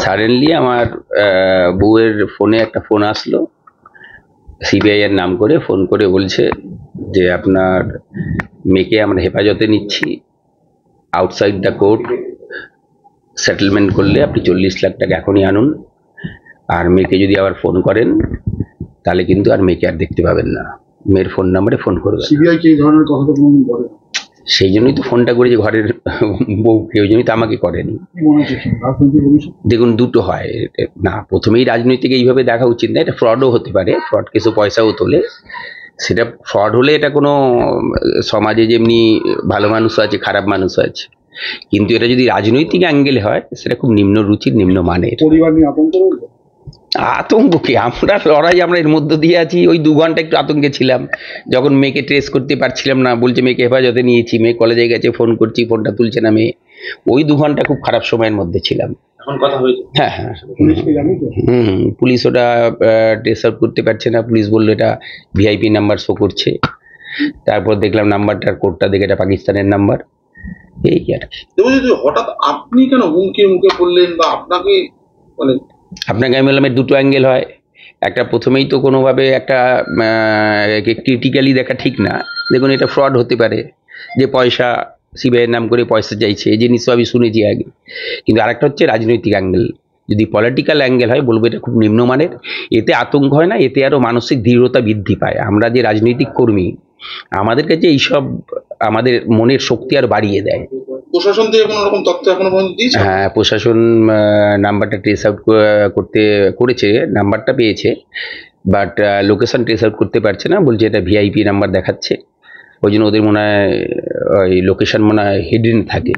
Suddenly আমার বউয়ের ফোনে একটা ফোন আসলো, সিবিআই এর নাম করে ফোন করে বলছে যে আপনার মেয়েকে আমরা হেফাজতে নিচ্ছি, আউটসাইড দ্য কোর্ট সেটেলমেন্ট করলে আপনি 40 লাখ টাকা এখনই আনুন, আর মেয়েকে যদি আবার ফোন করেন তাহলে কিন্তু আর মেয়েকে আর দেখতে পাবেন না, মেয়ের ফোন নাম্বারে ফোন করবেন। সিবিআই কি এই ধরনের কথা তো কোনোদিন বলে না? সেই জন্যই তো ফোনটা করেছি ঘরের বউকে, ওই জন্যই তো আমাকে করেনি। দেখুন দুটো হয় না, প্রথমেই রাজনৈতিক এইভাবে দেখা উচিত না, এটা ফ্রডও হতে পারে, ফ্রড কেসও পয়সাও তোলে, সেটা ফ্রড হলে এটা কোনো সমাজে যেমনি ভালো মানুষ আছে খারাপ মানুষ আছে, কিন্তু এটা যদি রাজনৈতিক অ্যাঙ্গেলে হয় সেটা খুব নিম্ন রুচির নিম্ন মানের। পরিবার নিয়ে আতঙ্ক রয়েছে? আতঙ্ককে আমরা লড়াই, আমরা এর মধ্যে দিয়ে আছি। ওই 2 ঘন্টা একটু আতঙ্কে ছিলাম যখন মেয়েকে ট্রেস করতে পারছিলাম না, বলছে মেয়েকে হেফাজতে নিয়েছি, মেয়ে কলেজে গেছে, ফোন করছি ফোনটা তুলছে না মেয়ে, ওই 2 ঘন্টা খুব খারাপ সময়ের মধ্যে ছিলাম। এখন কথা হয়েছে? হ্যাঁ, পুলিশ ওটা ট্রেস আউট করতে পারছে না, পুলিশ বললো এটা ভিআইপি নাম্বার শো করছে, তারপর দেখলাম নাম্বারটার কোডটা দেখে এটা পাকিস্তানের নাম্বার, এই আর কি। হঠাৎ আপনি কেন হুমকি মুখে বললেন বা আপনাকে মানে? আপনাকে আমি বললাম এর দুটো অ্যাঙ্গেল হয়, একটা প্রথমেই তো কোনোভাবে একটা ক্রিটিক্যালি দেখা ঠিক না। দেখুন এটা ফ্রড হতে পারে, যে পয়সা সিবিআইয়ের নাম করে পয়সা চাইছে, এই জিনিসও আমি শুনেছি আগে, কিন্তু আরেকটা হচ্ছে রাজনৈতিক অ্যাঙ্গেল। যদি পলিটিক্যাল অ্যাঙ্গেল হয় বলবো এটা খুব নিম্নমানের, এতে আতঙ্ক হয় না, এতে আরও মানসিক দৃঢ়তা বৃদ্ধি পায়। আমরা যে রাজনৈতিক কর্মী, আমাদের কাছে এইসব আমাদের মনের শক্তি আর বাড়িয়ে দেয়। প্রশাসন থেকে কোনো রকম তথ্য এখনো পর্যন্ত দিয়েছে? হ্যাঁ, প্রশাসন নাম্বারটা ট্রেস আউট করেছে, নাম্বারটা পেয়েছে, বাট লোকেশন ট্রেস আউট করতে পারছে না, বলছে এটা ভিআইপি নাম্বার দেখাচ্ছে, ওই জন্য ওদের মনে হয় ওই লোকেশন মনে হয় হিডেন থাকে।